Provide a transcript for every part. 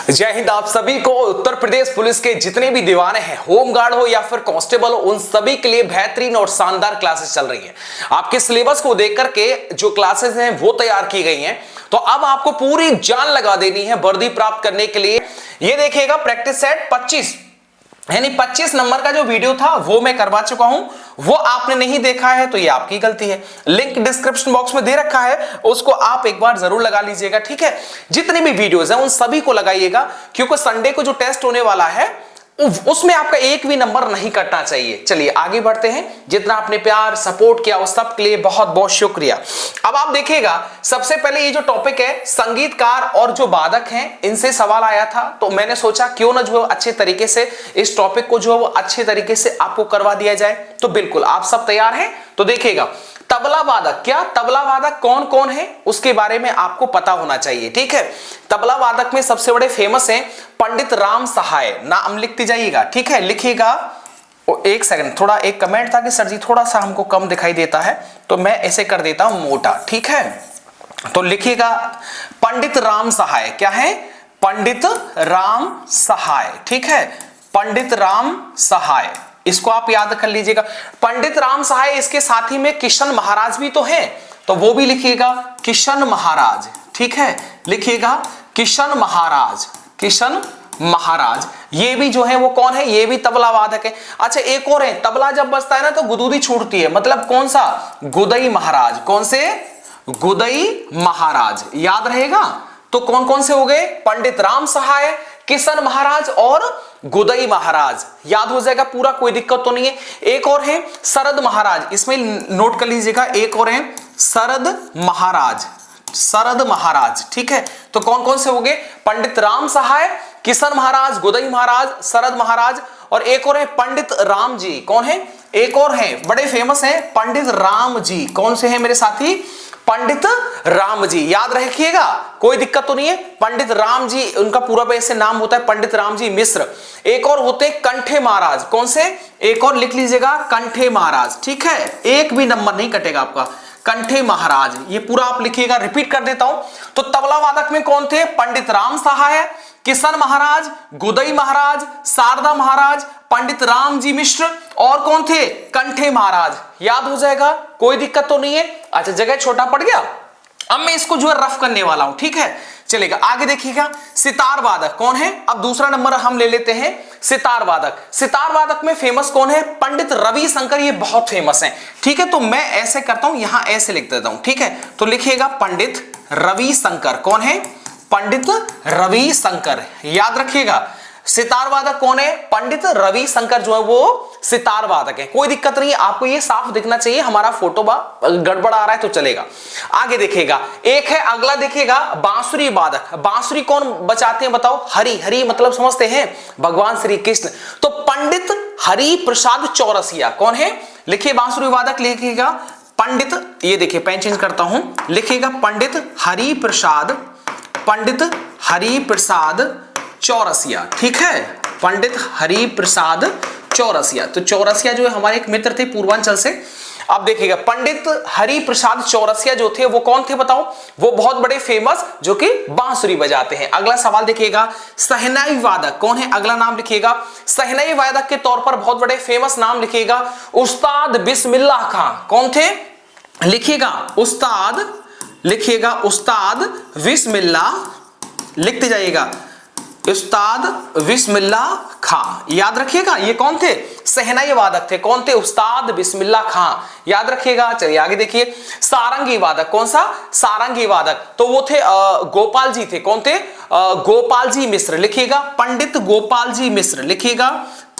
जय हिंद। आप सभी को उत्तर प्रदेश पुलिस के जितने भी दीवाने हैं, होमगार्ड हो या फिर कांस्टेबल हो, उन सभी के लिए बेहतरीन और शानदार क्लासेस चल रही हैं। आपके सिलेबस को देख करके जो क्लासेस हैं वो तैयार की गई हैं, तो अब आपको पूरी जान लगा देनी है वर्दी प्राप्त करने के लिए। ये देखिएगा प्रैक्टिस सेट 25 यानी 25 नंबर का जो वीडियो था वो मैं करवा चुका हूं। वो आपने नहीं देखा है तो ये आपकी गलती है। लिंक डिस्क्रिप्शन बॉक्स में दे रखा है, उसको आप एक बार जरूर लगा लीजिएगा, ठीक है। जितनी भी वीडियोस हैं उन सभी को लगाइएगा, क्योंकि संडे को जो टेस्ट होने वाला है उसमें आपका एक भी नंबर नहीं कटना चाहिए। चलिए आगे बढ़ते हैं। जितना आपने प्यार सपोर्ट किया उस सब के लिए बहुत बहुत शुक्रिया। अब आप देखिएगा, सबसे पहले ये जो टॉपिक है संगीतकार और जो वादक हैं, इनसे सवाल आया था, तो मैंने सोचा क्यों ना जो है अच्छे तरीके से इस टॉपिक को जो है वो अच्छे तरीके से आपको करवा दिया जाए। तो बिल्कुल आप सब तैयार हैं? तो देखिएगा, तबला वादक, क्या तबला वादक कौन कौन है उसके बारे में आपको पता होना चाहिए, ठीक है। तबला वादक में सबसे बड़े फेमस हैं पंडित राम सहाय। नाम लिखते जाइएगा, ठीक है। लिखिएगा, एक सेकंड, थोड़ा एक कमेंट था कि सर जी थोड़ा सा हमको कम दिखाई देता है, तो मैं ऐसे कर देता हूं मोटा, ठीक है। तो लिखिएगा पंडित राम सहाय। क्या है? पंडित राम सहाय, ठीक है। पंडित राम सहाय, इसको आप याद कर लीजिएगा। पंडित राम सहाय, इसके साथ ही में किशन महाराज भी तो हैं, तो वो भी लिखिएगा किशन महाराज, ठीक है। लिखिएगा किशन महाराज, किशन महाराज। ये भी जो है वो कौन है? ये भी तबला वादक है। अच्छा एक और है, तबला जब बजता है ना तो गुदूदी छूटती है, मतलब कौन सा? गुदई महाराज। कौन से? गुदई महाराज। याद रहेगा। तो कौन कौन से हो गए? पंडित राम सहाय, किशन महाराज और गुदई महाराज। याद हो जाएगा पूरा, कोई दिक्कत तो नहीं है। एक और है शरद महाराज, इसमें नोट कर लीजिएगा। एक और है शरद महाराज, शरद महाराज, ठीक है। तो कौन कौन से हो गए? पंडित राम सहाय, किशन महाराज, गुदई महाराज, शरद महाराज, और एक और है पंडित राम जी। कौन है? एक और है, बड़े फेमस हैं, पंडित राम जी। कौन से हैं मेरे साथी? पंडित राम जी। याद रखिएगा, कोई दिक्कत तो नहीं है। पंडित राम जी, उनका पूरा वैसे नाम होता है पंडित राम जी मिश्र। एक और होते कंठे महाराज। कौन से? एक और लिख लीजिएगा, कंठे महाराज, ठीक है। एक भी नंबर नहीं कटेगा आपका। कंठे महाराज, ये पूरा आप लिखिएगा। रिपीट कर देता हूं। तो तबला वादक में कौन थे? पंडित राम सहाय, किशन महाराज, गुदई महाराज, शारदा महाराज, पंडित राम जी मिश्र, और कौन थे? कंठे महाराज। याद हो जाएगा, कोई दिक्कत तो नहीं है। अच्छा जगह छोटा पड़ गया, अब मैं इसको जो है रफ करने वाला हूं, ठीक है। चलेगा, आगे देखिएगा। सितार वादक कौन है? अब दूसरा नंबर हम ले लेते हैं, सितार वादक। सितार वादक में फेमस कौन है? पंडित रविशंकर। ये बहुत फेमस है, ठीक है। तो मैं ऐसे करता हूं, यहां ऐसे लिख देता हूं, ठीक है। तो लिखिएगा पंडित रविशंकर। कौन है? पंडित रविशंकर। याद रखिएगा, सितार वादक कौन है? पंडित रविशंकर जो है वो सितार वादक है। कोई दिक्कत नहीं है, आपको ये साफ दिखना चाहिए। हमारा फोटो गड़बड़ आ रहा है तो चलेगा। आगे देखिएगा, एक है अगला, देखिएगा बांसुरी वादक। बांसुरी कौन बजाते हैं बताओ? हरि। हरि मतलब समझते हैं भगवान श्री कृष्ण। तो पंडित हरि प्रसाद चौरसिया। कौन है? लिखिए बांसुरी वादक, लिखिएगा पंडित, ये देखिए पेन चेंज करता हूं, लिखिएगा पंडित हरि प्रसाद, पंडित हरि प्रसाद चौरसिया, ठीक है। पंडित हरि प्रसाद चौरसिया। तो चौरसिया जो है हमारे एक मित्र थे पूर्वांचल से। अब देखिएगा, पंडित हरि प्रसाद चौरसिया जो थे वो कौन थे बताओ? वो बहुत बड़े फेमस जो कि बांसुरी बजाते हैं। अगला सवाल देखिएगा, शहनाई वादक कौन है? अगला नाम लिखिएगा। शहनाई वादक के तौर पर बहुत बड़े फेमस नाम लिखिएगा, उस्ताद बिस्मिल्लाह खां। कौन थे? लिखिएगा उस्ताद, लिखिएगा उस्ताद बिस्मिल्लाह, लिखते जाइएगा उस्ताद बिस्मिल्लाह खां। याद रखिएगा, ये कौन थे? शहनाई वादक थे। कौन थे? उस्ताद बिस्मिल्लाह खां। याद रखिएगा। चलिए आगे देखिए, सारंगी वादक। कौन सा? सारंगी वादक। तो वो थे गोपाल जी थे। कौन थे? गोपाल जी मिश्र। लिखिएगा पंडित गोपाल जी मिश्र। लिखिएगा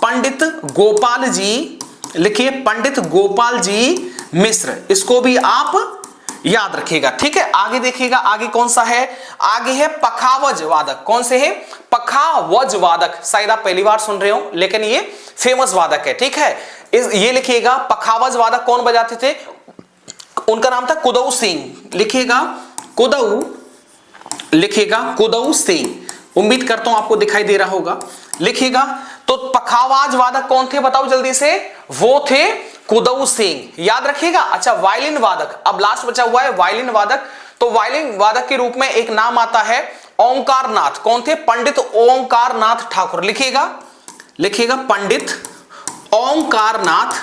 पंडित गोपाल जी, लिखिए पंडित गोपाल जी मिश्र। इसको भी आप याद रखिएगा, ठीक है। आगे देखिएगा, आगे कौन सा है? आगे है पखावज वादक। कौन से है? पखावज वादक। शायद आप पहली बार सुन रहे हो, लेकिन ये फेमस वादक है, ठीक है। ये लिखिएगा पखावज वादक कौन बजाते थे? उनका नाम था कुदऊ सिंह। लिखिएगा कुदऊ, लिखिएगा कुदऊ सिंह। उम्मीद करता हूं आपको दिखाई दे रहा होगा। लिखिएगा, तो पखावज वादक कौन थे बताओ जल्दी से? वो थे कुदऊ सिंह, याद रखिएगा। अच्छा, वायलिन वादक, अब लास्ट बचा हुआ है वायलिन वादक। तो वायलिन वादक के रूप में एक नाम आता है ओंकारनाथ। कौन थे? पंडित ओंकारनाथ ठाकुर। लिखिएगा, लिखिएगा पंडित ओंकारनाथ,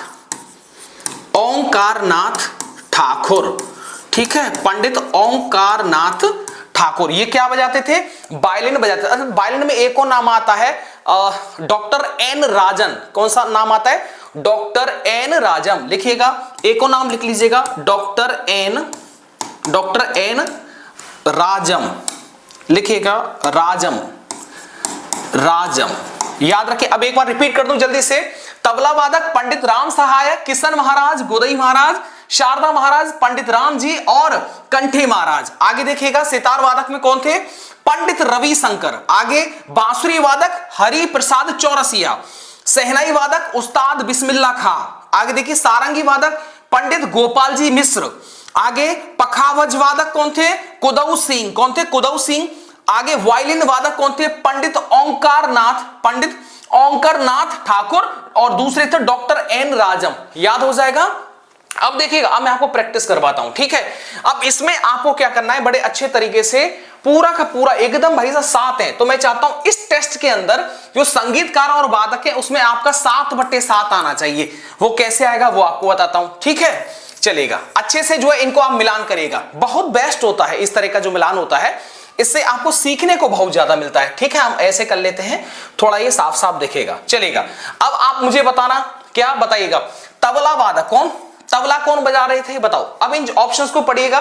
ओंकारनाथ ठाकुर। ठीक है, पंडित ओंकारनाथ ठाकुर। ये क्या बजाते थे? वायलिन बजाते थे। वायलिन में एक और नाम आता है डॉक्टर एन राजन। कौन सा नाम आता है? Doctor N Rajam. लिखिएगा, एक और नाम लिख लीजिएगा, डॉक्टर एन राजम। लिखिएगा राजम, राजम, याद रखिए। अब एक बार रिपीट कर दूं जल्दी से। तबला वादक पंडित राम सहाय, किशन महाराज, गोदई महाराज, शारदा महाराज, पंडित राम जी और कंठे महाराज। आगे देखिएगा सितार वादक में कौन थे? पंडित रविशंकर। आगे बांसुरी वादक हरि प्रसाद चौरसिया, सहनाई वादक उस्ताद बिस्मिल्लाह खां। आगे देखिए सारंगी वादक पंडित गोपाल जी मिश्र। आगे पखावज वादक कौन थे? कुदऊ सिंह। कौन थे? कुदऊ सिंह। आगे वायलिन वादक कौन थे? पंडित ओंकारनाथ, पंडित ओंकारनाथ ठाकुर। और दूसरे थे डॉक्टर एन राजम। याद हो जाएगा। अब देखिएगा, अब मैं आपको प्रैक्टिस करवाता हूं, ठीक है। अब इसमें आपको क्या करना है, बड़े अच्छे तरीके से पूरा का पूरा एकदम भाई साहब 7 है। तो मैं चाहता हूं इस टेस्ट के अंदर जो संगीतकार और वादक है उसमें आपका 7/7 आना चाहिए। वो कैसे आएगा वो आपको बताता हूं, ठीक है। चलेगा, अच्छे से जो है इनको आप मिलान करेगा। बहुत बेस्ट होता है इस तरह का जो मिलान होता है, इससे आपको सीखने को बहुत ज्यादा मिलता है, ठीक है। हम ऐसे कर लेते हैं, थोड़ा ये साफ साफ दिखेगा। चलेगा, अब आप मुझे बताना, क्या बताइएगा? तबला वादक कौन? तबला कौन बजा रहे थे बताओ। अब इन ऑप्शंस को पढ़िएगा।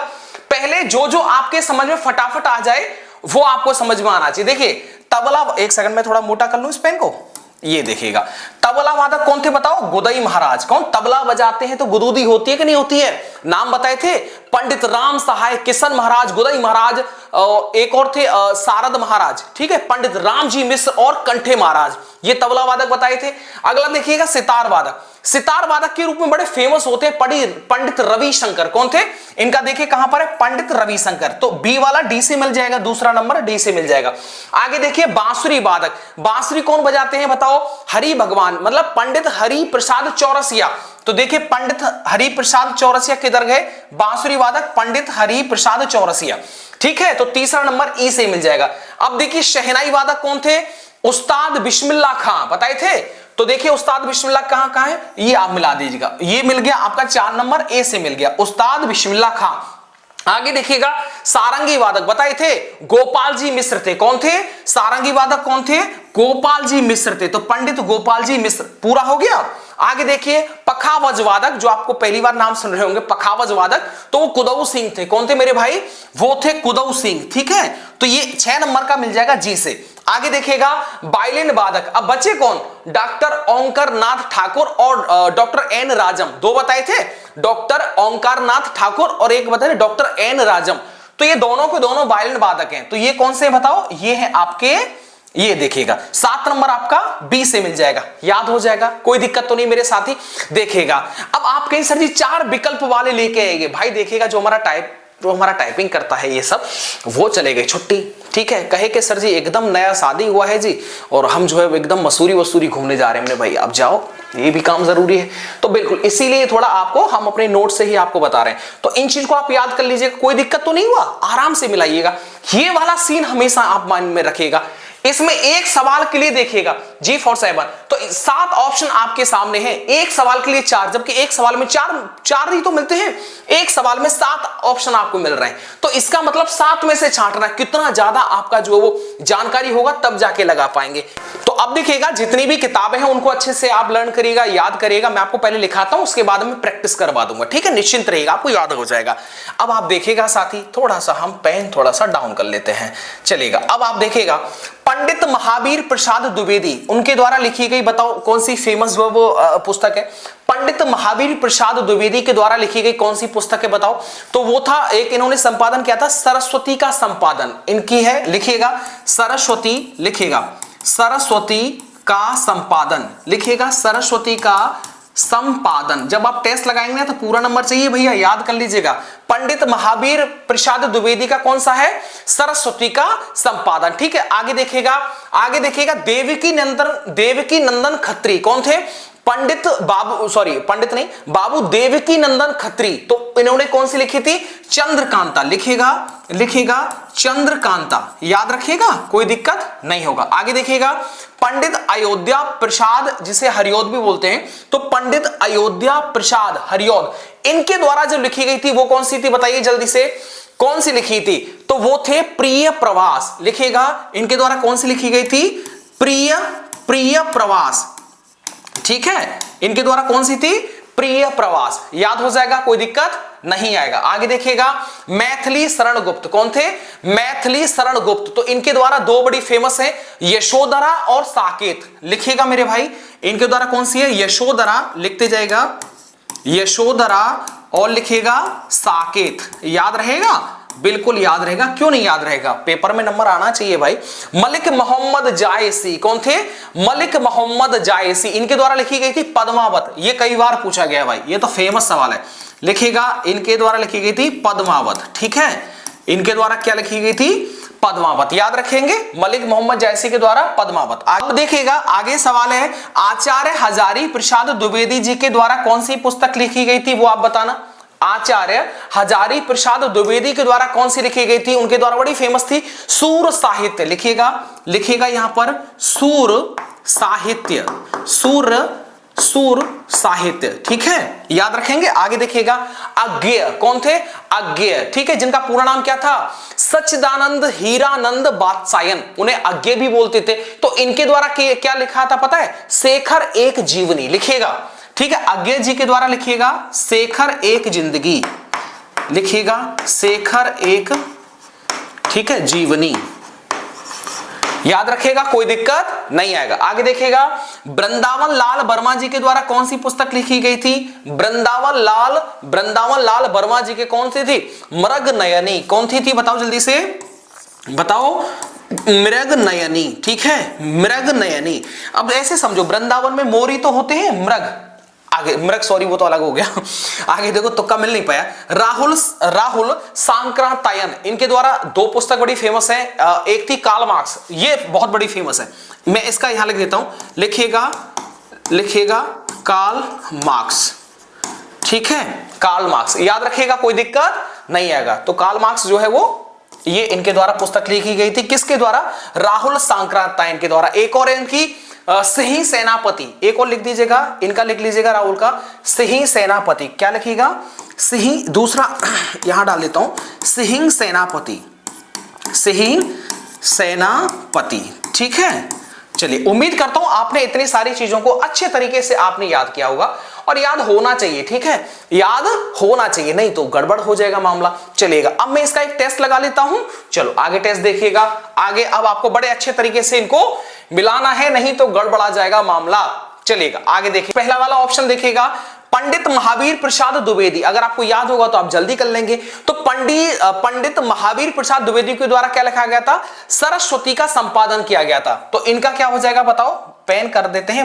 पहले जो जो आपके समझ में फटाफट आ जाए वो आपको समझ में आना चाहिए। देखिए तबला, एक सेकंड में थोड़ा मोटा कर लूं इस पेन को। ये देखिएगा, तबला वादक कौन थे बताओ? गोदई महाराज। कौन? तबला बजाते हैं तो गुदूदी होती है कि नहीं होती है? नाम बताए थे, पंडित राम सहाय, किशन महाराज, गोदई महाराज, एक और थे सारद महाराज, ठीक है, पंडित राम जी मिश्र और कंठे महाराज। ये तबला वादक बताए थे। अगला देखिएगा सितार वादक। सितार वादक के रूप में बड़े फेमस होते हैं पंडित रविशंकर। कौन थे? इनका देखिए कहां पर है, पंडित रविशंकर। तो बी वाला डी से मिल जाएगा, दूसरा नंबर डी से मिल जाएगा। आगे देखिए बांसुरी वादक। बांसुरी कौन बजाते हैं बताओ? हरि भगवान, मतलब पंडित हरि प्रसाद चौरसिया। तो देखिए पंडित हरि प्रसाद चौरसिया किधर गए? बांसुरी वादक पंडित हरि प्रसाद चौरसिया, ठीक है। तो तीसरा नंबर ई से मिल जाएगा। अब देखिए शहनाई वादक कौन थे? उस्ताद बिस्मिल्लाह खां बताए थे। तो देखिए उस्ताद बिस्मिल्लाह कहां है, ये आप मिला दीजिएगा। ये मिल गया आपका 4 नंबर ए से मिल गया, उस्ताद बिस्मिल्लाह खां। आगे देखिएगा सारंगी वादक बताए थे, गोपाल जी मिश्र थे। कौन थे? सारंगी वादक कौन थे? गोपाल जी मिश्र थे। तो पंडित गोपाल जी मिश्र, पूरा हो गया। आगे देखिए पखावज वादक, जो आपको पहली बार नाम सुन रहे होंगे, पखावज वादक, तो वो कुदऊ सिंह थे। कौन थे मेरे भाई? वो थे कुदऊ सिंह, ठीक है। तो ये 6 नंबर का मिल जाएगा जी से। आगे देखिएगा वायलिन वादक। अब बचे कौन? डॉक्टर ओंकारनाथ ठाकुर और डॉक्टर एन राजम। 2 बताए थे, डॉक्टर ओंकारनाथ ठाकुर और एक बताए डॉक्टर एन राजम। तो ये दोनों के दोनों वायलिन वादक हैं। तो ये कौन से बताओ? ये है आपके, ये देखिएगा 7 नंबर आपका बी से मिल जाएगा। याद हो जाएगा, कोई दिक्कत तो नहीं मेरे साथी। देखिएगा अब आप कहीं सर जी 4 विकल्प वाले लेके आएंगे भाई। देखिएगा जो हमारा टाइपिंग करता है ये सब, वो चले गए छुट्टी, ठीक है। कहे कि सर जी एकदम नया शादी हुआ है जी और हम जो है एकदम मसूरी वसूरी घूमने जा रहे हैं। भाई अब जाओ, ये भी काम जरूरी है। तो बिल्कुल इसीलिए थोड़ा आपको हम अपने नोट से ही आपको बता रहे हैं। तो इन चीज को आप याद कर लीजिएगा, कोई दिक्कत तो नहीं हुआ, आराम से मिलाइएगा। ये वाला सीन हमेशा आप माइंड में रखिएगा। इसमें एक सवाल के लिए देखिएगा जी फॉर 7, तो 7 ऑप्शन आपके सामने हैं। एक सवाल के लिए 4, जबकि एक सवाल में 4 ही तो मिलते हैं, एक सवाल में 7 ऑप्शन आपको मिल रहे हैं। तो इसका मतलब 7 में से छांटना, कितना ज्यादा आपका जो वो जानकारी होगा तब जाके लगा पाएंगे। तो अब देखिएगा जितनी भी किताबें हैं उनको अच्छे से आप लर्न करिएगा, याद करिएगा। मैं आपको पहले लिखाता हूं, उसके बाद में प्रैक्टिस करवा दूंगा, ठीक है। निश्चिंत रहिएगा, आपको याद हो जाएगा। अब आप देखिएगा साथी, थोड़ा सा हम पेन थोड़ा सा डाउन कर लेते हैं। चलेगा, अब आप देखिएगा पंडित महावीर प्रसाद द्विवेदी, उनके द्वारा लिखी गई, बताओ कौन सी फेमस वो पुस्तक है? पंडित महावीर प्रसाद द्विवेदी के द्वारा लिखी गई कौन सी पुस्तक है बताओ? तो वो था एक, इन्होंने संपादन किया था सरस्वती का संपादन इनकी है। लिखिएगा सरस्वती, लिखिएगा सरस्वती का संपादन, लिखिएगा सरस्वती का संपादन। जब आप टेस्ट लगाएंगे तो पूरा नंबर चाहिए भैया, याद कर लीजिएगा। पंडित महावीर प्रसाद द्विवेदी का कौन सा है? सरस्वती का संपादन, ठीक है। आगे देखिएगा देवकी नंदन खत्री, कौन थे? पंडित नहीं, बाबू देवकी नंदन खत्री, तो इन्होंने कौन सी लिखी थी? चंद्रकांता। लिखेगा चंद्रकांता, याद रखिएगा, कोई दिक्कत नहीं होगा। आगे देखिएगा, पंडित अयोध्या प्रसाद, जिसे हरिऔध भी बोलते हैं, तो पंडित अयोध्या प्रसाद हरिऔध, इनके द्वारा जो लिखी गई थी वो कौन सी थी? बताइए जल्दी से, कौन सी लिखी थी? तो वो थे प्रिय प्रवास। लिखेगा, इनके द्वारा कौन सी लिखी गई थी? प्रिय प्रवास। ठीक है, इनके द्वारा कौन सी थी? प्रिय प्रवास। याद हो जाएगा, कोई दिक्कत नहीं आएगा। आगे देखिएगा, मैथिली शरण गुप्त, कौन थे? मैथिली शरण गुप्त, तो इनके द्वारा दो बड़ी फेमस है, यशोधरा और साकेत। लिखिएगा मेरे भाई, इनके द्वारा कौन सी है? यशोधरा, लिखते जाएगा यशोधरा, और लिखिएगा साकेत। याद रहेगा, बिल्कुल याद रहेगा, क्यों नहीं याद रहेगा, पेपर में नंबर आना चाहिए भाई। मलिक मोहम्मद जायसी, कौन थे? मलिक मोहम्मद जायसी, इनके द्वारा लिखी गई थी पद्मावत। ये कई बार पूछा गया भाई, ये तो फेमस सवाल है। लिखेगा, इनके द्वारा लिखी गई थी पद्मावत। ठीक है, इनके द्वारा क्या लिखी गई थी? पद्मावत। याद रखेंगे, मलिक मोहम्मद जायसी के द्वारा पद्मावत। अब देखिएगा, आगे सवाल है, आचार्य हजारी प्रसाद द्विवेदी जी के द्वारा कौन सी पुस्तक लिखी गई थी, वो आप बताना। आचार्य हजारी प्रसाद द्विवेदी के द्वारा कौन सी लिखी गई थी? उनके द्वारा बड़ी फेमस थी सूर साहित्य। लिखिएगा यहां पर सूर साहित्य। ठीक है, याद रखेंगे। आगे देखिएगा, अज्ञेय, कौन थे? अज्ञेय। ठीक है, जिनका पूरा नाम क्या था? सच्चिदानंद हीरानंद वात्सायन, उन्हें अज्ञेय भी बोलते थे। तो इनके द्वारा क्या लिखा था पता है? शेखर एक जीवनी। लिखिएगा, ठीक है, अज्ञेय जी के द्वारा लिखिएगा शेखर एक जिंदगी। लिखिएगा शेखर एक, ठीक है, जीवनी। याद रखिएगा, कोई दिक्कत नहीं आएगा। आगे देखिएगा, वृंदावन लाल वर्मा जी के द्वारा कौन सी पुस्तक लिखी गई थी? वृंदावन लाल वर्मा जी के कौन सी थी? मृग नयनी। कौन थी बताओ जल्दी से, बताओ। मृग नयनी। ठीक है, मृग नयनी। अब ऐसे समझो, वृंदावन में मोरी तो होते हैं, मृग, आगे मृग, सॉरी वो तो अलग हो गया। आगे देखो, तुक्का मिल नहीं पाया। राहुल सांक्रातायन, इनके द्वारा दो पुस्तक बड़ी फेमस है। एक थी कार्ल मार्क्स, ये बहुत बड़ी फेमस है, मैं इसका यहां लिख देता हूं। लिखिएगा कार्ल मार्क्स। ठीक है, कार्ल मार्क्स, याद रखिएगा, कोई दिक्कत नहीं आएगा। तो कार्ल मार्क्स जो है वो, ये इनके द्वारा पुस्तक लिखी गई थी। किसके द्वारा? राहुल सांक्रातायन के द्वारा। एक और इनकी सिंह सेनापति, एक और लिख दीजिएगा, इनका लिख लीजिएगा राहुल का, सिंह सेनापति। क्या लिखिएगा? सिंह, दूसरा यहां डाल देता हूं, सिंह सेनापति। ठीक है, चलिए, उम्मीद करता हूं आपने इतनी सारी चीजों को अच्छे तरीके से आपने याद किया होगा, और याद होना चाहिए। ठीक है, याद होना चाहिए, नहीं तो गड़बड़ हो जाएगा मामला। चलिएगा, अब मैं इसका एक टेस्ट लगा लेता हूं। चलो आगे टेस्ट देखिएगा। आगे अब आपको बड़े अच्छे तरीके से इनको मिलाना है, नहीं तो गड़बड़ा जाएगा मामला। चलिएगा आगे देखिए, पहला वाला ऑप्शन देखिएगा, पंडित महावीर प्रसाद द्विवेदी। अगर आपको याद होगा तो आप जल्दी कर लेंगे। तो पंडित महावीर प्रसाद द्विवेदी के द्वारा क्या लिखा गया था? सरस्वती का संपादन किया गया था। तो इनका क्या हो जाएगा बताओ? पेन कर देते हैं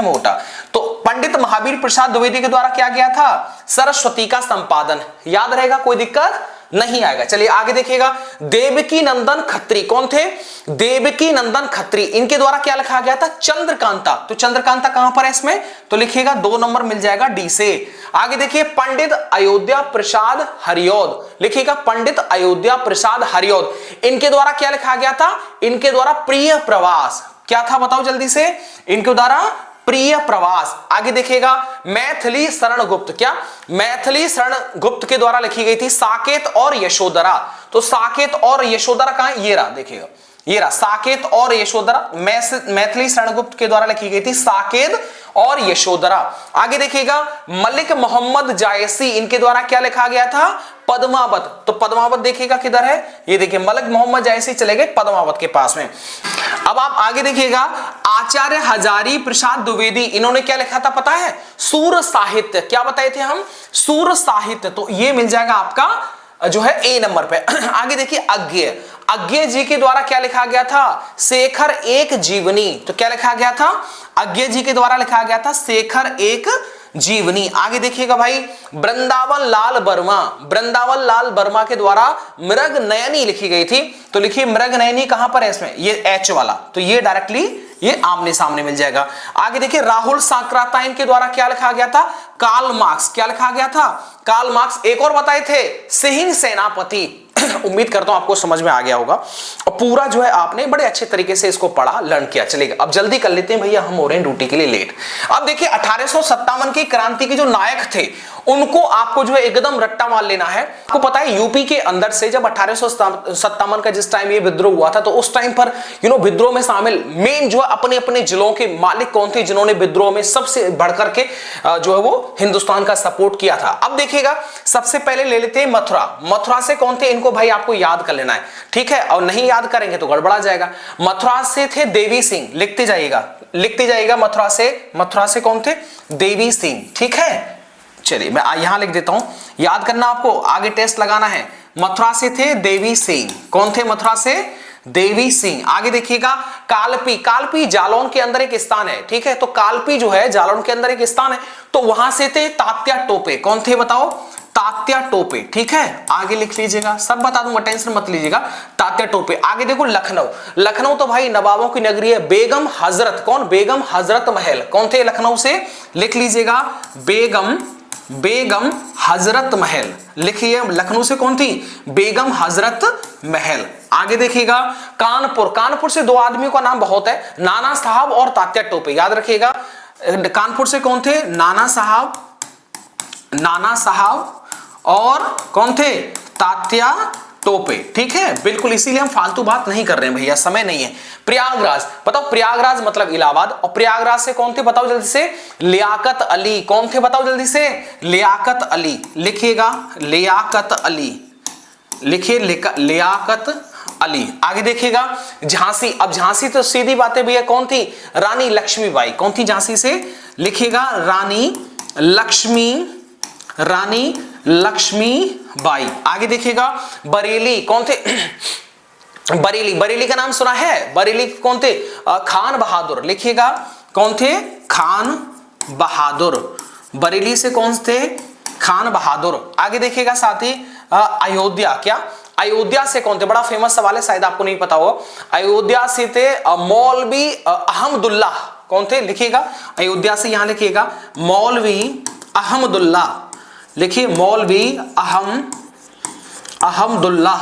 मोटा, तो पंडित महावीर प्रसाद द्विवेदी के द्वारा क्या गया था? सरस्वती का संपादन। याद रहेगा, कोई दिक्कत नहीं आएगा। चलिए आगे देखिएगा, देवकी नंदन खत्री, कौन थे? देवकी नंदन खत्री, इनके द्वारा क्या लिखा गया था? चंद्रकांता। तो चंद्रकांता कहां पर है इसमें? तो लिखिएगा 2 नंबर मिल जाएगा डी से। आगे देखिए, पंडित अयोध्या प्रसाद हरिऔध, लिखिएगा पंडित अयोध्या प्रसाद हरिऔध, इनके द्वारा क्या लिखा गया था? इनके द्वारा प्रिय प्रवास। क्या था बताओ जल्दी से? इनके द्वारा प्रिय प्रवास। आगे देखिएगा, मैथिली शरण गुप्त, क्या? मैथिली शरण गुप्त के द्वारा लिखी गई थी साकेत और यशोधरा। तो साकेत और यशोधरा कहां? ये रहा, देखिएगा ये रहा, साकेत और यशोधरा। मैथिली शरण गुप्त के द्वारा लिखी गई थी साकेत और यशोधरा। आगे देखिएगा, मलिक मोहम्मद जायसी, इनके द्वारा क्या लिखा गया था? पद्मावत। तो पद्मावत देखिएगा किधर है? ये देखिए, मलिक मोहम्मद जायसी चले गए पद्मावत के पास में। अब आप आगे देखिएगा, आचार्य हजारी प्रसाद द्विवेदी, इन्होंने क्या लिखा था पता है? सूर साहित्य। क्या बताए थे हम? सूर साहित्य। तो ये मिल जाएगा आपका जो है ए नंबर पे। आगे देखिए, अज्ञेय जी के द्वारा क्या लिखा गया था? शेखर एक जीवनी। तो क्या लिखा गया था? अज्ञेय जी के द्वारा लिखा गया था शेखर एक जीवनी। आगे देखिएगा भाई, वृंदावन लाल वर्मा के द्वारा मृग नयनी लिखी गई थी। तो लिखिए मृग नयनी कहां पर है इसमें? ये एच वाला, तो ये डायरेक्टली ये आमने सामने मिल जाएगा। आगे देखिए राहुल सांक्राताइन के द्वारा क्या लिखा गया था? Karl Marx. क्या लिखा गया था? Karl Marx. एक और बताए थे, सिंह सेनापति। उम्मीद करता हूं आपको समझ में आ गया होगा और पूरा जो है आपने बड़े अच्छे तरीके से इसको पढ़ा, लर्न किया। चलेगा, अब जल्दी कर लेते हैं भैया, हम हो रहे हैं ड्यूटी के लिए लेट। अब देखिए 1857 की क्रांति के जो नायक थे उनको आपको जो है एकदम रट्टा मार लेना है। आपको पता है यूपी के अंदर से जब 1857 का जिस टाइम ये विद्रोह हुआ था तो उस टाइम पर विद्रोह में शामिल मेन जो है अपने अपने जिलों के मालिक कौन थे जिन्होंने विद्रोह में सबसे बढ़कर के जो है वो हिंदुस्तान का सपोर्ट किया था। अब देखिएगा सबसे पहले ले लेते हैं मथुरा। मथुरा से कौन थे? इनको भाई आपको याद कर लेना है, ठीक है, और नहीं याद करेंगे तो गड़बड़ा जाएगा। मथुरा से थे देवी सिंह। लिखते जाइएगा मथुरा से कौन थे? देवी सिंह। ठीक है, चलिए मैं यहां लिख देता हूं, याद करना आपको, आगे टेस्ट लगाना है। मथुरा से थे देवी सिंह। कौन थे मथुरा से? देवी सिंह। आगे देखिएगा कालपी जालौन के अंदर एक स्थान है, ठीक है, तो कालपी जो है जालौन के अंदर एक स्थान है, तो वहां से थे तात्या टोपे। कौन थे बताओ? तात्या टोपे। ठीक है, आगे लिख लीजिएगा, सब बता दूंगा, टेंशन मत लीजिएगा। तात्या टोपे। आगे देखो लखनऊ तो भाई नवाबों की नगरी है। बेगम हजरत। कौन? बेगम हजरत महल। कौन थे लखनऊ से? लिख लीजिएगा बेगम हजरत महल। लिखिए लखनऊ से कौन थी? बेगम हजरत महल। आगे देखिएगा कानपुर से दो आदमियों का नाम बहुत है, नाना साहब और तात्या टोपे। याद रखिएगा कानपुर से कौन थे? नाना साहब और कौन थे? तात्या टोपे। ठीक है, बिल्कुल, इसीलिए हम फालतू बात नहीं कर रहे हैं भैया, समय नहीं है। प्रयागराज, बताओ प्रयागराज मतलब इलाहाबाद, और प्रयागराज से कौन थे बताओ जल्दी से? लियाकत अली। कौन थे बताओ जल्दी से? लियाकत अली। लिखिएगा लियाकत अली, लिखिए लियाकत अली। आगे देखिएगा झांसी। अब झांसी तो सीधी बात है भैया, कौन थी? रानी लक्ष्मीबाई। कौन थी झांसी से? लिखिएगा रानी लक्ष्मीबाई। आगे देखिएगा बरेली। कौन थे? बरेली का नाम सुना है? बरेली कौन थे? खान बहादुर। लिखिएगा कौन थे? खान बहादुर। बरेली से कौन थे? खान बहादुर। आगे देखिएगा साथ ही अयोध्या। क्या? अयोध्या से कौन थे? बड़ा फेमस सवाल है, शायद आपको नहीं पता हो। अयोध्या से थे मौलवी अहमदुल्ला। कौन थे? लिखिएगा अयोध्या से, यहां लिखिएगा मौलवी अहमदुल्ला। लिखिए मौलवी अहमदुल्ला।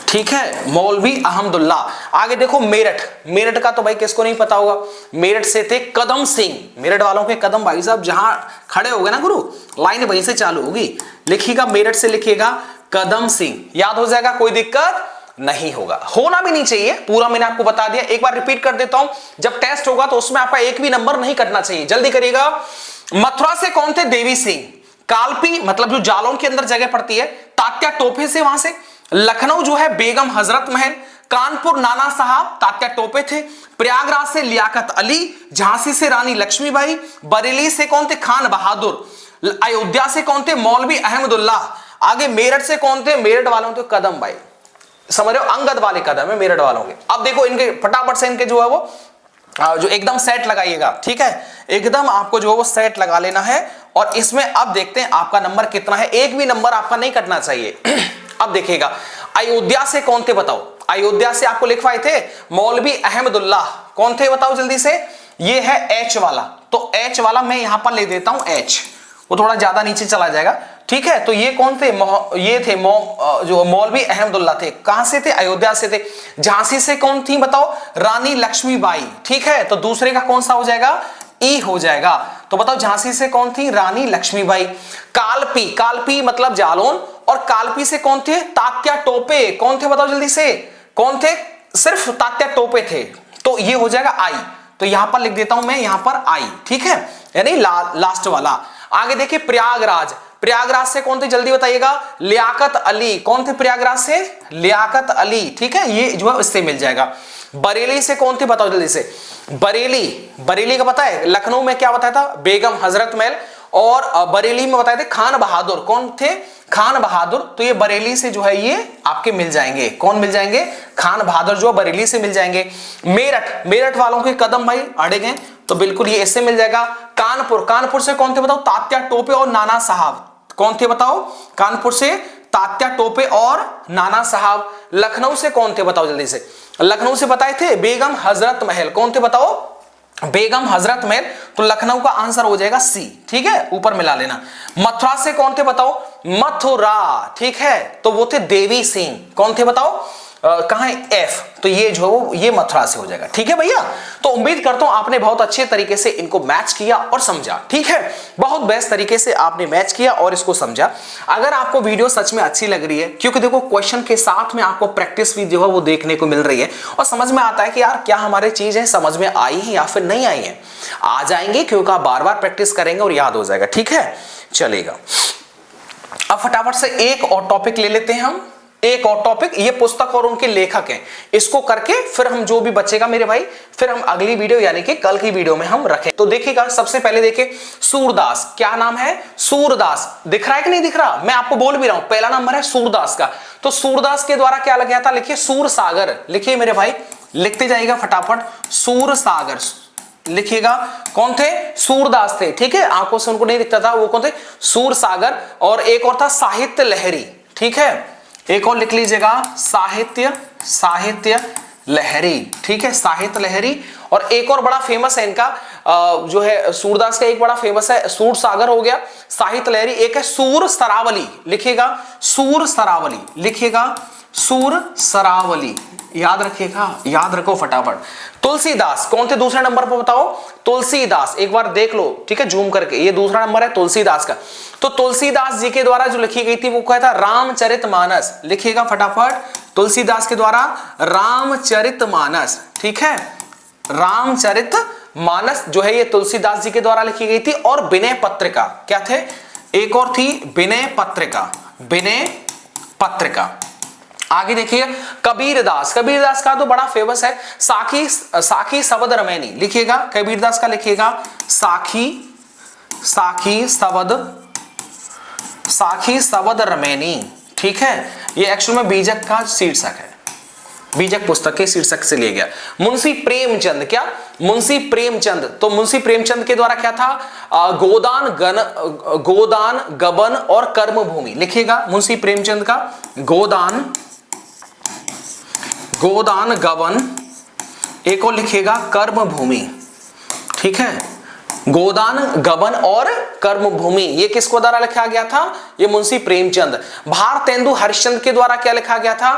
ठीक है, मौलवी अहमदुल्ला। आगे देखो मेरठ का तो भाई किसको नहीं पता होगा? मेरठ से थे कदम सिंह। मेरठ वालों के कदम भाई साहब जहां खड़े हो गए ना गुरु, लाइन वहीं से चालू होगी। लिखिएगा मेरठ से लिखिएगा कदम सिंह। याद हो जाएगा, कोई दिक्कत नहीं होगा, होना भी नहीं चाहिए। पूरा मैंने आपको बता दिया, एक बार रिपीट कर देता हूं, जब टेस्ट होगा तो उसमें आपका एक भी नंबर नहीं कटना चाहिए। जल्दी करिएगा। मथुरा से कौन थे? देवी सिंह। कालपी मतलब जो जालौन के अंदर जगह पड़ती है, तात्या टोपे से वहां से। लखनऊ जो है बेगम हजरत महल। कानपुर नाना साहब, तात्या टोपे थे। प्रयागराज से लियाकत अली। झांसी से रानी लक्ष्मीबाई। बरेली से कौन थे? खान बहादुर। अयोध्या से कौन थे? मौलवी अहमदुल्ला। आगे मेरठ से कौन थे? मेरठ वालों थे कदम भाई, समझ रहे हो, अंगद वाले कदम है मेरठ वालों के। अब देखो इनके फटाफट से इनके जो है वो जो एकदम सेट लगाइएगा, ठीक है, एकदम आपको जो है वो सेट लगा लेना है। और इसमें अब देखते हैं आपका नंबर कितना है, एक भी नंबर आपका नहीं कटना चाहिए। अब देखिएगा अयोध्या से कौन थे बताओ? अयोध्या से आपको लिखवाए थे मौलवी अहमदुल्ला। कौन थे बताओ जल्दी से? ये है एच वाला, तो एच वाला मैं यहां पर ले देता हूं, एच वो थोड़ा ज्यादा नीचे चला जाएगा, ठीक है। तो ये कौन थे? ये थे जो मौलवी अहमदुल्ला थे। कहां से थे? अयोध्या से थे। झांसी से कौन थी बताओ? रानी लक्ष्मीबाई, ठीक है। तो दूसरे का कौन सा हो जाएगा? ई हो जाएगा। तो बताओ झांसी से कौन थी? रानी लक्ष्मीबाई। कालपी, कालपी मतलब जालौन, और कालपी से कौन थे? तात्या टोपे। कौन थे बताओ जल्दी से? कौन थे? सिर्फ तात्या टोपे थे, तो ये हो जाएगा आई। तो यहां पर लिख देता हूं मैं, यहां पर आई, ठीक है, यानी लास्ट वाला। आगे देखिए प्रयागराज। प्रयागराज से कौन थे जल्दी बताइएगा? लियाकत अली। कौन थे प्रयागराज से? लियाकत अली, ठीक है, ये जो है इससे मिल जाएगा। बरेली से कौन थे बताओ जल्दी से? बरेली का पता है? लखनऊ में क्या बताया था? बेगम हजरत महल। और बरेली में बताए थे खान बहादुर। कौन थे? खान बहादुर। तो ये बरेली से जो है ये आपके मिल जाएंगे। कौन मिल जाएंगे? खान बहादुर जो बरेली से मिल जाएंगे। मेरठ वालों के कदम भाई अड़े गए, तो बिल्कुल ये इससे मिल जाएगा। कानपुर से कौन थे बताओ? तात्या टोपे और नाना साहब। कौन थे बताओ? कानपुर से तात्या टोपे और नाना साहब। लखनऊ से कौन थे बताओ जल्दी से, लखनऊ से बताए थे बेगम हजरत महल। कौन थे बताओ, बेगम हजरत महल। तो लखनऊ का आंसर हो जाएगा सी, ठीक है, ऊपर मिला लेना। मथुरा से कौन थे बताओ, मथुरा, ठीक है, तो वो थे देवी सिंह। कौन थे बताओ, कहां है एफ, तो ये जो ये मथुरा से हो जाएगा, ठीक है भैया। तो उम्मीद करता हूं आपने बहुत अच्छे तरीके से इनको मैच किया और समझा, ठीक है, बहुत बेस्ट तरीके से आपने मैच किया और इसको समझा। अगर आपको वीडियो सच में अच्छी लग रही है, क्योंकि देखो क्वेश्चन के साथ में आपको प्रैक्टिस भी जो है वो देखने को मिल रही है और समझ में आता है कि यार क्या हमारे चीज है समझ में आई है या फिर नहीं आई है। आ जाएंगे क्योंकि आप बार बार प्रैक्टिस करेंगे और याद हो जाएगा, ठीक है, चलेगा। अब फटाफट से एक और टॉपिक ले लेते हैं हम, एक और टॉपिक, ये पुस्तक और उनके लेखक हैं, इसको करके फिर हम जो भी बचेगा मेरे भाई फिर हम अगली वीडियो यानी कि कल की वीडियो में हम रखें। तो देखिएगा, सबसे पहले देखिए सूरदास, क्या नाम है, सूरदास, दिख रहा है कि नहीं दिख रहा, मैं आपको बोल भी रहा हूं, पहला नंबर है सूरदास का। तो सूरदास के द्वारा क्या लगा था, लिखिए सूर सागर, लिखिए मेरे भाई, लिखते जाइएगा फटाफट, सूर सागर लिखिएगा। कौन थे, सूरदास थे, ठीक है, आंखों से उनको नहीं दिखता था, वो कौन थे, सूर सागर। और एक और था साहित्य लहरी, ठीक है, एक और लिख लीजिएगा, साहित्य लहरी, ठीक है, साहित्य लहरी। और एक और बड़ा फेमस है इनका, जो है सूरदास का एक बड़ा फेमस है, सूर सागर हो गया, साहित्य लहरी, एक है सूर सरावली, लिखिएगा सूर सरावली, लिखिएगा सूर सरावली, याद रखिएगा, याद रखो फटाफट। तुलसीदास कौन थे दूसरे नंबर पर बताओ, तुलसीदास, एक बार देख लो, ठीक है, जूम करके, ये दूसरा नंबर है तुलसीदास का। तो तुलसीदास जी के द्वारा जो लिखी गई थी वो क्या था, रामचरितमानस, लिखिएगा फटाफट, तुलसीदास के द्वारा रामचरितमानस, ठीक है, रामचरितमानस जो है ये तुलसीदास जी के द्वारा लिखी गई थी। और विनय पत्रिका, क्या थे, एक और थी विनय पत्रिका, विनय पत्रिका। आगे देखिए कबीरदास, कबीरदास का तो बड़ा फेमस है, साखी शबद रमैनी, लिखिएगा कबीरदास का, लिखिएगा साखी शबद रमैनी, ठीक है, ये एक्चुअल में बीजक का शीर्षक है, बीजक पुस्तक के शीर्षक से लिया गया। मुंशी प्रेमचंद, क्या, मुंशी प्रेमचंद, तो मुंशी प्रेमचंद के द्वारा क्या था, गोदान गबन और कर्मभूमि, लिखिएगा मुंशी प्रेमचंद का गोदान गबन, एक और लिखिएगा कर्मभूमि, ठीक है, गोदान गबन और कर्मभूमि, ये किसको द्वारा लिखा गया था, ये मुंशी प्रेमचंद। भारतेंदु हरिश्चंद्र के द्वारा क्या लिखा गया था,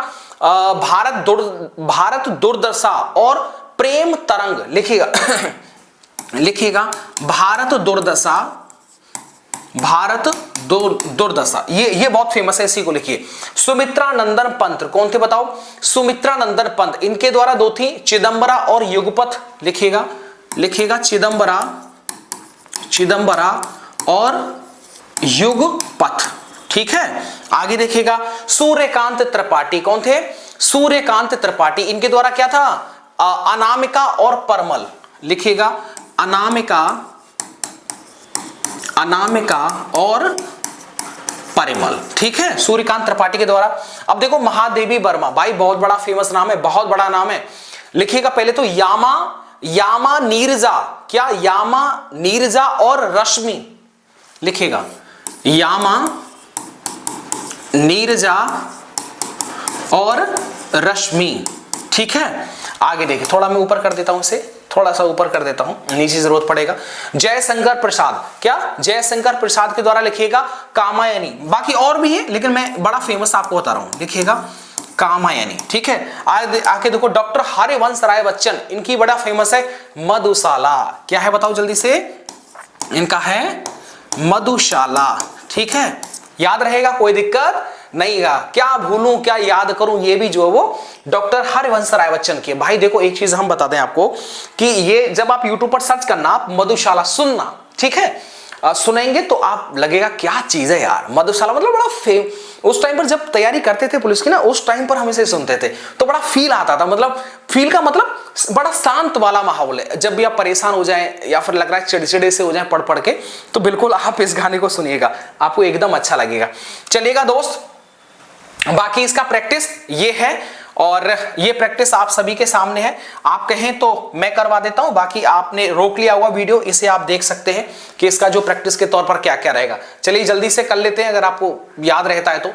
भारत दुर्दशा और प्रेम तरंग, लिखिएगा लिखिएगा भारत दुर्दशा, ये बहुत फेमस है, इसी को लिखिए। सुमित्रा नंदन पंत, कौन थे बताओ, सुमित्रा नंदन पंत, इनके द्वारा दो थी, चिदंबरा और युगपथ, लिखिएगा चिदंबरा और युगपथ, ठीक है। आगे देखिएगा सूर्यकांत त्रिपाठी, कौन थे, सूर्यकांत त्रिपाठी, इनके द्वारा क्या था, अनामिका और परमल, लिखिएगा अनामिका और परिमल, ठीक है, सूर्यकांत त्रिपाठी के द्वारा। अब देखो महादेवी वर्मा, भाई बहुत बड़ा फेमस नाम है, बहुत बड़ा नाम है, लिखिएगा पहले तो यामा नीरजा, क्या, यामा नीरजा और रश्मि, लिखिएगा यामा नीरजा और रश्मि, ठीक है। आगे देखिए, थोड़ा मैं ऊपर कर देता हूं इसे, थोड़ा सा ऊपर कर देता हूं, नीचे जरूरत पड़ेगा। जयशंकर प्रसाद, क्या, जयशंकर प्रसाद के द्वारा लिखिएगा कामायनी, बाकी और भी है लेकिन मैं बड़ा फेमस आपको बता रहा हूं, लिखिएगा कामायनी, ठीक है। आगे देखो डॉक्टर हरिवंश राय बच्चन, इनकी बड़ा फेमस है मधुशाला, क्या है बताओ जल्दी से, इनका है मधुशाला, ठीक है, याद रहेगा, कोई दिक्कत नहीं गा, क्या भूलूं क्या याद करूं, ये भी जो है वो डॉक्टर हरिवंश राय बच्चन की। भाई देखो एक चीज हम बता दें आपको कि ये जब आप यूट्यूब पर सर्च करना, आप मधुशाला सुनना, ठीक है, सुनेंगे तो आप लगेगा क्या चीज है यार, मधुशाला मतलब बड़ा उस टाइम पर जब तैयारी करते थे पुलिस की ना, उस टाइम पर हम इसे सुनते थे तो बड़ा फील आता था, मतलब फील का मतलब बड़ा शांत वाला माहौल है। जब भी आप परेशान हो जाएं या फिर लग रहा है चिड़चिड़े से हो जाएं पढ़ के, तो बिल्कुल आप इस गाने को सुनिएगा, आपको एकदम अच्छा लगेगा। चलिएगा दोस्त, बाकी इसका प्रैक्टिस ये है और ये प्रैक्टिस आप सभी के सामने है, आप कहें तो मैं करवा देता हूं, बाकी आपने रोक लिया हुआ वीडियो, इसे आप देख सकते हैं कि इसका जो प्रैक्टिस के तौर पर क्या क्या रहेगा। चलिए जल्दी से कर लेते हैं, अगर आपको याद रहता है तो।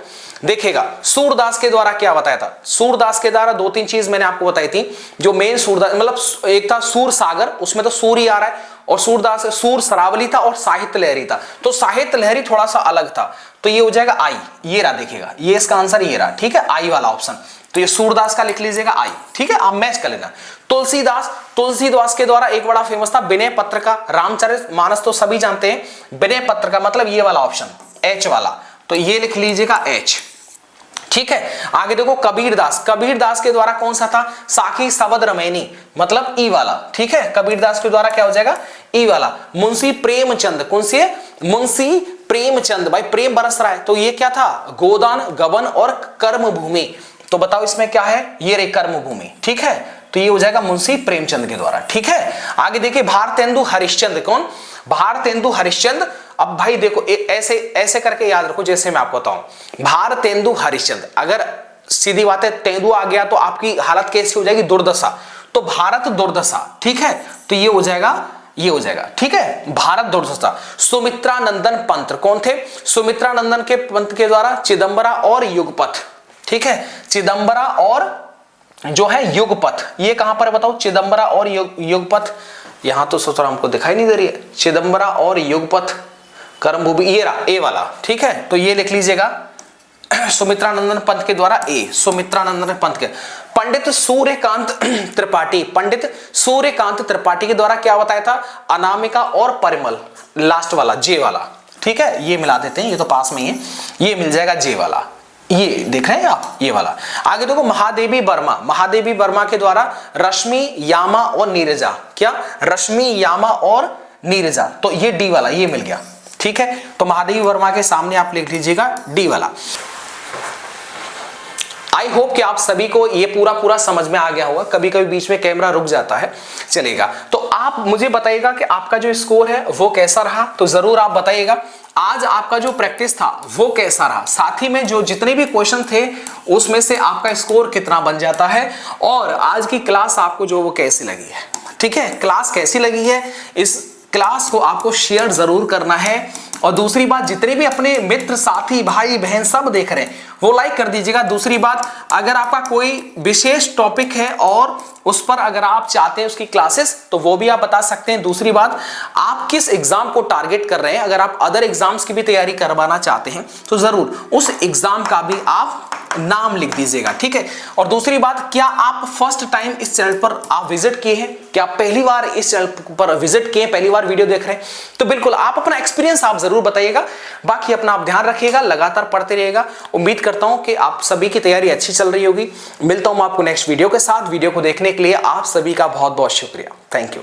देखिएगा सूरदास के द्वारा क्या बताया था। सूरदास के द्वारा 2-3 चीज मैंने आपको बताई थी। जो मेन सूरदास मतलब एक था सूर सागर, उसमें तो सूर ही आ रहा है, और सूरदास सूर सरावली था और साहित्य लहरी था। तो साहित्य लहरी थोड़ा सा अलग था, तो ये हो जाएगा आई। ये रहा, देखिएगा ये इसका आंसर ये रहा, ठीक है, आई वाला ऑप्शन। तो ये सूरदास का लिख लीजिएगा आई, ठीक है, आप मैच कर लेना। तुलसीदास, तुलसीदास के द्वारा एक बड़ा फेमस था विनय पत्र का। रामचरितमानस तो सभी जानते हैं। विनय पत्र का मतलब ये वाला ऑप्शन एच वाला, तो ये लिख लीजिएगा एच, ठीक है। आगे देखो कबीरदास, कबीरदास के द्वारा कौन सा था, साखी सबद रमैनी, मतलब ई वाला, ठीक है। कबीरदास के द्वारा क्या हो जाएगा, ई वाला। मुंशी प्रेमचंद, कौन सी है, मुंशी प्रेमचंद, भाई प्रेम बरस रहा है, तो ये क्या था, गोदान, गबन और कर्म भूमि। तो बताओ इसमें क्या है, ये रे कर्म भूमि, ठीक है। तो ये हो जाएगा मुंशी प्रेमचंद के द्वारा, ठीक है। आगे देखिए भारतेंदु हरिश्चंद्र, कौन, भारतेंदु हरिश्चंद्र। अब भाई देखो ऐसे ऐसे करके याद रखो, जैसे मैं आपको बताऊं भारतेंदु हरिश्चंद्र, अगर सीधी बात है तेंदु आ गया तो आपकी हालत कैसी हो जाएगी, दुर्दशा। तो भारत दुर्दशा, ठीक है, तो ये हो जाएगा, ये हो जाएगा, ठीक है, भारत दुर्दशा। सुमित्रानंदन पंत कौन थे, सुमित्रानंदन के पंत के द्वारा चिदंबरा और युगपथ, ठीक है, चिदंबरा और जो है युगपथ, ये कहां पर बताओ, चिदंबरा और युगपथ, यहां तो सोच रहा हमको दिखाई नहीं दे रही है, चिदंबरा और युगपथ कर्मभूमि, ये रहा ए वाला, ठीक है। तो ये लिख लीजिएगा सुमित्रानंदन पंत के द्वारा ए, सुमित्रानंदन पंत के। पंडित सूर्यकांत त्रिपाठी, पंडित सूर्यकांत त्रिपाठी के द्वारा क्या बताया था, अनामिका और परिमल, लास्ट वाला जे वाला, ठीक है, ये मिला देते हैं, ये तो पास में ही है, ये मिल जाएगा जे वाला, ये देख रहे हैं आप, ये वाला। आगे देखो महादेवी वर्मा, महादेवी वर्मा के द्वारा रश्मि, यामा और नीरजा, क्या, रश्मि, यामा और नीरजा, तो ये डी वाला, ये मिल गया, ठीक है। तो महादेवी वर्मा के सामने आप लिख लीजिएगा डी वाला। आई होप कि आप सभी को ये पूरा समझ में आ गया होगा। कभी कभी बीच में कैमरा रुक जाता है, चलेगा। तो आप मुझे बताइएगा कि आपका जो स्कोर है वो कैसा रहा, तो जरूर आप बताइएगा। आज आपका जो प्रैक्टिस था वो कैसा रहा, साथ ही में जो जितने भी क्वेश्चन थे उसमें से आपका स्कोर कितना बन जाता है, और आज की क्लास आपको जो वो कैसी लगी है, ठीक है, क्लास कैसी लगी है, इस क्लास को आपको शेयर जरूर करना है। और दूसरी बात, जितने भी अपने मित्र, साथी, भाई बहन सब देख रहे हैं वो लाइक कर दीजिएगा। दूसरी बात, अगर आपका कोई विशेष टॉपिक है और उस पर अगर आप चाहते हैं उसकी क्लासेस, तो वो भी आप बता सकते हैं। दूसरी बात, आप किस एग्जाम को टारगेट कर रहे हैं, अगर आप अदर एग्जाम्स की भी तैयारी करवाना चाहते हैं तो जरूर उस एग्जाम का भी आप नाम लिख दीजिएगा, ठीक है। और दूसरी बात, क्या आप फर्स्ट टाइम इस चैनल पर आप विजिट किए हैं, क्या आप पहली बार इस चैनल पर विजिट किए, पहली बार वीडियो देख रहे हैं, तो बिल्कुल आप अपना एक्सपीरियंस आप जरूर बताइएगा। बाकी अपना आप ध्यान रखिएगा, लगातार पढ़ते रहिएगा। उम्मीद करता हूं कि आप सभी की तैयारी अच्छी चल रही होगी। मिलता हूं मैं आपको नेक्स्ट वीडियो के साथ। वीडियो को देखने के लिए आप सभी का बहुत बहुत शुक्रिया, थैंक यू।